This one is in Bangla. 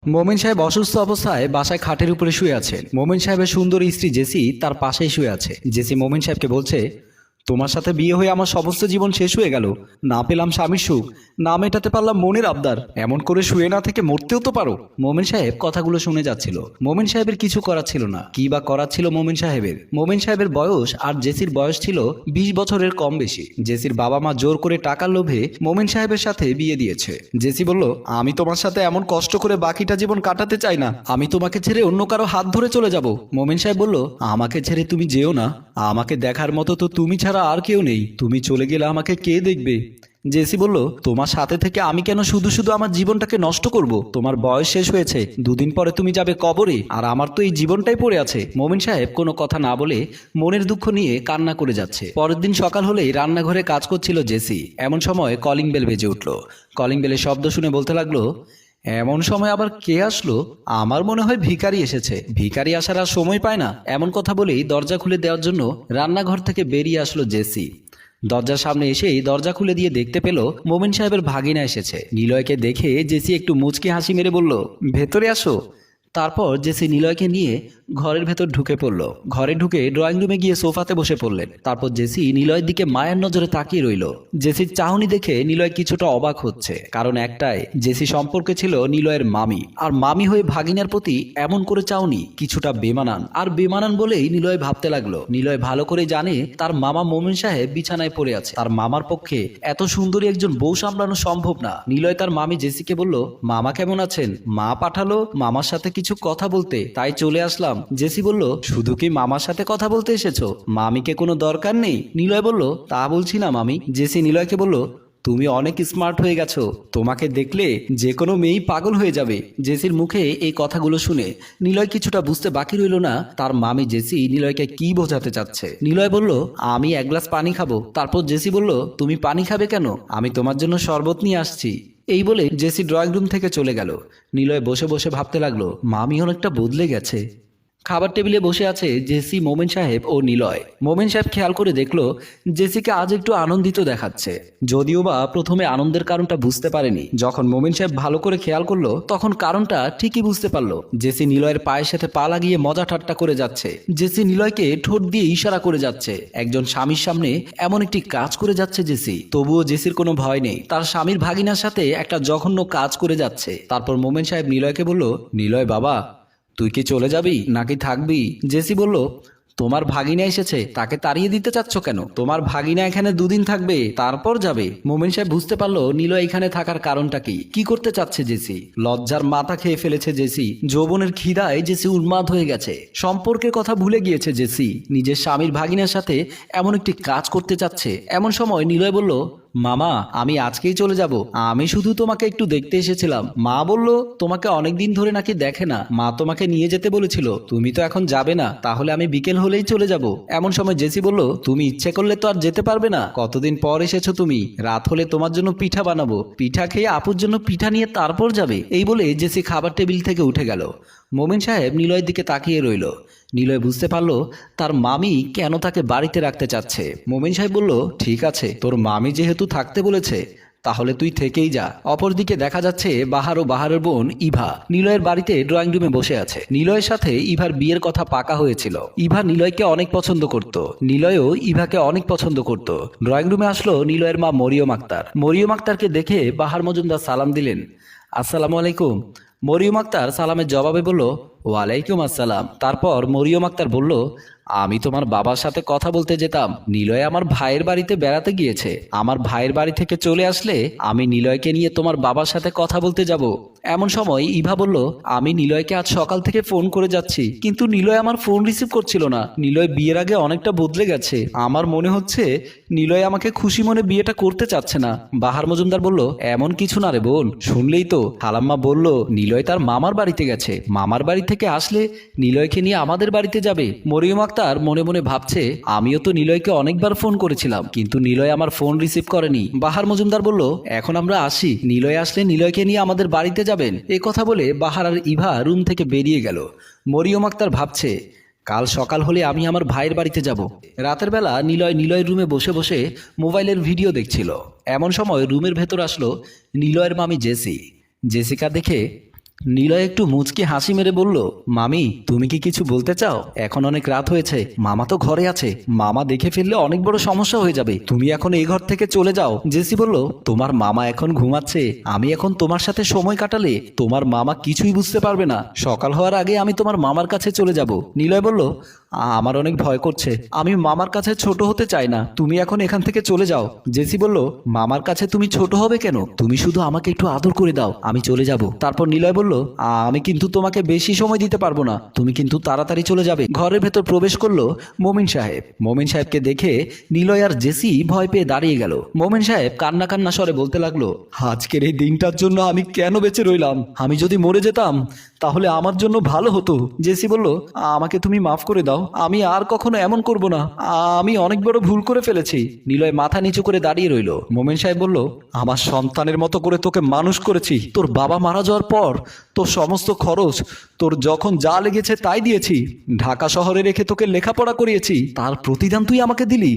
মোমেন সাহেব অসুস্থ অবস্থায় বাসায় খাটের উপরে শুয়ে আছেন। মোমেন সাহেবের সুন্দর স্ত্রী জেসি তার পাশেই শুয়ে আছে। জেসি মোমেন সাহেবকে বলছে, তোমার সাথে বিয়ে হয়ে আমার সমস্ত জীবন শেষ হয়ে গেল। না পেলাম স্বামীর সুখ, না মেটাতে পারলাম মনের আবদার, এমন করে শুয়ে না থেকে মরতেও তো পারো। মোমেন সাহেব কথাগুলো শুনে যাচ্ছিল। মোমেন সাহেবের কিছু করার ছিল না। কি বা করার ছিল মোমেন সাহেবের? মোমেন সাহেবের বয়স আর জেসির বয়স ছিল 20 বছরের কম বেশি। জেসির বাবা মা জোর করে টাকার লোভে মোমেন সাহেবের সাথে বিয়ে দিয়েছে। জেসি বলল, আমি তোমার সাথে এমন কষ্ট করে বাকিটা জীবন কাটাতে চাই না। আমি তোমাকে ছেড়ে অন্য কারো হাত ধরে চলে যাব। মোমেন সাহেব বলল, আমাকে ছেড়ে তুমি যেও না। আমাকে দেখার মতো তো তুমি ছাড়া আর কেউ নেই। তুমি চলে গেলে আমাকে কে দেখবে? জেসি বলল, তোমার সাথে থেকে আমি কেন শুধু শুধু আমার জীবনটাকে নষ্ট করব? তোমার বয়স শেষ হয়েছে, দুদিন পরে তুমি যাবে কবরে, আর আমার তো এই জীবনটাই পড়ে আছে। মোমিন সাহেব কোনো কথা না বলে মনের দুঃখ নিয়ে কান্না করে যাচ্ছে। পরের দিন সকাল হলেই রান্নাঘরে কাজ করছিল জেসি। এমন সময় কলিং বেল বেজে উঠল। কলিং বেলের শব্দ শুনে বলতে লাগলো, এমন সময় আবার কে আসলো? আমার মনে হয় ভিখারি এসেছে। ভিখারি আসার আর সময় পায় না। এমন কথা বলেই দরজা খুলে দেওয়ার জন্য রান্নাঘর থেকে বেরিয়ে আসলো জেসি। দরজার সামনে এসেই দরজা খুলে দিয়ে দেখতে পেল মোমিন সাহেবের ভাগিনা এসেছে। নিলয়কে দেখে জেসি একটু মুচকি হাসি মেরে বলল, ভেতরে আসো। তারপর জেসি নিলয়কে নিয়ে ঘরের ভেতর ঢুকে পড়ল। ঘরে ঢুকে ড্রয়িং রুমে গিয়ে সোফাতে বসে পড়লেন। তারপর জেসি নিলয়ের দিকে মায়ের নজরে তাকিয়ে রইল। জেসির চাহনি দেখে নিলয় কিছুটা অবাক হচ্ছে, কারণ একটাই, জেসি সম্পর্কে ছিল নিলয়ের মামি, আর মামি হয়ে ভাগিনার প্রতি এমন করে চাউনি কিছুটা বেমানান। আর বেমানান বলেই নিলয় ভাবতে লাগলো, নিলয় ভালো করে জানে তার মামা মোমিন সাহেব বিছানায় পড়ে আছে। তার মামার পক্ষে এত সুন্দরী একজন বউ সামলানো সম্ভব না। নিলয় তার মামি জেসিকে বলল, মামা কেমন আছেন? মা পাঠালো মামার সাথে কিছু কথা বলতে, তাই চলে আসলাম। জেসি বলল, শুধু কি মামার সাথে কথা বলতে এসেছো? মামিকে কোনো দরকার নেই? নিলয় বলল, তা বলছি না মামি। জেসি নিলয়কে বলল, তুমি অনেক স্মার্ট হয়ে গেছো। তোমাকে দেখলে যে কোনো মেয়েই পাগল হয়ে যাবে। জেসির মুখে এই কথাগুলো শুনে নিলয় কিছুটা বুঝতে বাকি রইল না তার মামি জেসি নিলয়কে কি বোঝাতে চাচ্ছে। নিলয় বলল, আমি এক গ্লাস পানি খাবো। তারপর জেসি বলল, তুমি পানি খাবে কেন? আমি তোমার জন্য শরবত নিয়ে আসছি। এই বলে জেসি ড্রয়িং রুম থেকে চলে গেল। নিলয় বসে বসে ভাবতে লাগলো, মামি অনেকটা বদলে গেছে। খাবার টেবিলে বসে আছে জেসি, মোমেন সাহেব ও নিলয়। মোমেন সাহেব খেয়াল করে দেখলো জেসিকে আজ একটু আনন্দিত দেখাচ্ছে, যদিও বা প্রথমে আনন্দের কারণটা বুঝতে পারেনি। যখন মোমেন সাহেব ভালো করে খেয়াল করলো তখন কারণটা ঠিকই বুঝতে পারলো। জেসি নিলয়ের পায়ের সাথে পা লাগিয়ে মজা ঠাট্টা করে যাচ্ছে। জেসি নিলয়কে ঠোঁট দিয়ে ইশারা করে যাচ্ছে। একজন স্বামীর সামনে এমন একটি কাজ করে যাচ্ছে জেসি। তবুও জেসির কোনো ভয় নেই, তার স্বামীর ভাগিনার সাথে একটা জঘন্য কাজ করে যাচ্ছে। তারপর মোমেন সাহেব নিলয়কে বলল, নিলয় বাবা, তুই কি চলে যাবি নাকি থাকবি? জেসি বলল, তোমার ভাগিনা এসেছে, তাকে তাড়িয়ে দিতে চাচ্ছ কেন? তোমার ভাগিনা এখানে দুদিন থাকবে, তারপর যাবে। মোমেন সাহেব বুঝতে পারলো নিলয় এখানে থাকার কারণটা কি করতে চাচ্ছে জেসি। লজ্জার মাথা খেয়ে ফেলেছে জেসি। যৌবনের খিদায় জেসি উন্মাদ হয়ে গেছে। সম্পর্কের কথা ভুলে গিয়েছে জেসি। নিজের স্বামীর ভাগিনার সাথে এমন একটি কাজ করতে চাচ্ছে। এমন সময় নিলয় বলল, মামা, আমি আজকেই চলে যাব। আমি শুধু তোমাকে একটু দেখতে এসেছিলাম। মা বলল তোমাকে অনেকদিন ধরে নাকি দেখে না। মা তোমাকে নিয়ে যেতে বলেছিল। তুমি তো এখন যাবে না, তাহলে আমি বিকেল হলেই চলে যাব। এমন সময় জেসি বলল, তুমি ইচ্ছে করলে তো আর যেতে পারবে না। কতদিন পর এসেছো তুমি। রাত হলে তোমার জন্য পিঠা বানাবো। পিঠা খেয়ে আপুর জন্য পিঠা নিয়ে তারপর যাবে। এই বলে জেসি খাবার টেবিল থেকে উঠে গেল। মোমেন সাহেব নিলয়ের দিকে তাকিয়ে রইল। নিলয় বুঝতে পারলো তার মামি কেন তাকে বাড়িতে রাখতে চাচ্ছে। মোমেন সাহেব বলল, ঠিক আছে, তোর মামি যেহেতু থাকতে বলেছে তাহলে তুই থেকেই যা। অপরদিকে দেখা যাচ্ছে বাহার ও বাহারের বোন ইভা নিলয়ের বাড়িতে ড্রয়িং রুমে বসে আছে। নিলয়ের সাথে ইভার বিয়ের কথা পাকা হয়েছিল। ইভা নিলয়কে অনেক পছন্দ করত। নিলয়ও ইভাকে অনেক পছন্দ করত। ড্রয়িং রুমে আসলো নিলয়ের মা মরিয়ম আক্তার। মরিয়ম আক্তারকে দেখে বাহার মজুমদার সালাম দিলেন, আসসালামু আলাইকুম। মরিয়ম আক্তার সালামের জবাবে বলল, ওয়ালাইকুম আসসালাম। তারপর মরিয়ম আক্তার বলল, আমি তোমার বাবার সাথে কথা বলতে যেতাম। নিলয় আমার ভাইয়ের বাড়িতে বেড়াতে গিয়েছে। আমার ভাইয়ের বাড়ি থেকে চলে আসলে আমি নিলয়কে নিয়ে তোমার বাবার সাথে কথা বলতে যাব। এমন সময় ইভা বলল, আমি নিলয়কে আজ সকাল থেকে ফোন করে যাচ্ছি, কিন্তু নিলয় আমার ফোন রিসিভ করছিল না। নিলয় বিয়ের আগে অনেকটা বদলে গেছে। আমার মনে হচ্ছে নিলয় আমাকে খুশি মনে বিয়েটা করতে চাচ্ছে না। বাহার মজুমদার বলল, এমন কিছু না রে বোন, শুনলেই তো খালাম্মা বলল নিলয় তার মামার বাড়িতে গেছে। মামার বাড়ি থেকে আসলে নিলয়কে নিয়ে আমাদের বাড়িতে যাবে। মরিয়ম আক্তার মনে মনে ভাবছে, আমিও তো নিলয়কে অনেকবার ফোন করেছিলাম, কিন্তু নিলয় আমার ফোন রিসিভ করেনি। বাহার মজুমদার বলল, এখন আমরা আসি, নিলয় আসলে নিলয়কে নিয়ে আমাদের বাড়িতে যাবেন। এ কথা বলে বাহার আর ইভা রুম থেকে বেরিয়ে গেল। মরিয়ম আক্তার ভাবছে, কাল সকাল হলে আমি আমার ভাইয়ের বাড়িতে যাব। রাতের বেলা নিলয়ের রুমে বসে বসে মোবাইলের ভিডিও দেখছিল। এমন সময় রুমের ভেতর আসলো নিলয়ের মামি জেসি। জেসিকা দেখে নিলয় একটু মুচকি হাসি মেরে বলল, মামি তুমি কি কিছু বলতে চাও? এখন অনেক রাত হয়েছে, মামা তো ঘরে আছে, মামা দেখে ফেললে অনেক বড় সমস্যা হয়ে যাবে, তুমি এখন এই ঘর থেকে চলে যাও। জেসি বলল, তোমার মামা এখন ঘুমাচ্ছে, আমি এখন তোমার সাথে সময় কাটালে তোমার মামা কিছুই বুঝতে পারবে না, সকাল হওয়ার আগে আমি তোমার মামার কাছে চলে যাব। নিলয় বলল, আমার অনেক ভয় করছে, আমি মামার কাছে ছোট হতে চাই না, তুমি এখন এখান থেকে চলে যাও। জেসি বলল, মামার কাছে তুমি ছোট হবে কেন? তুমি শুধু আমাকে একটু আদর করে দাও, আমি চলে যাব। তারপর নিলয় বলল, আমি কিন্তু তোমাকে বেশি সময় দিতে পারবো না, তুমি কিন্তু তাড়াতাড়ি চলে যাবে। ঘরের ভেতর প্রবেশ করলো মোমিন সাহেব। মোমিন সাহেবকে দেখে নিলয় আর জেসি ভয় পেয়ে দাঁড়িয়ে গেল। মোমিন সাহেব কান্না কান্না স্বরে বলতে লাগলো, আজকের এই দিনটার জন্য আমি কেন বেঁচে রইলাম? আমি যদি মরে যেতাম তাহলে আমার জন্য ভালো হতো। জেসি বলল, আমাকে তুমি মাফ করে দাও, আমি আর কখনো এমন করব না, আমি অনেক বড় ভুল করে ফেলেছি। নিলয় মাথা নিচু করে দাঁড়িয়ে রইল। মোমিন সাহেব বলল, আমার সন্তানের মতো করে তোকে মানুষ করেছি, তোর বাবা মারা যাওয়ার পর তোর সমস্ত খরচ তোর যখন যা লেগেছে তাই দিয়েছি, ঢাকা শহরে রেখে তোকে লেখাপড়া করিয়েছি, তার প্রতিদান তুই আমাকে দিলি।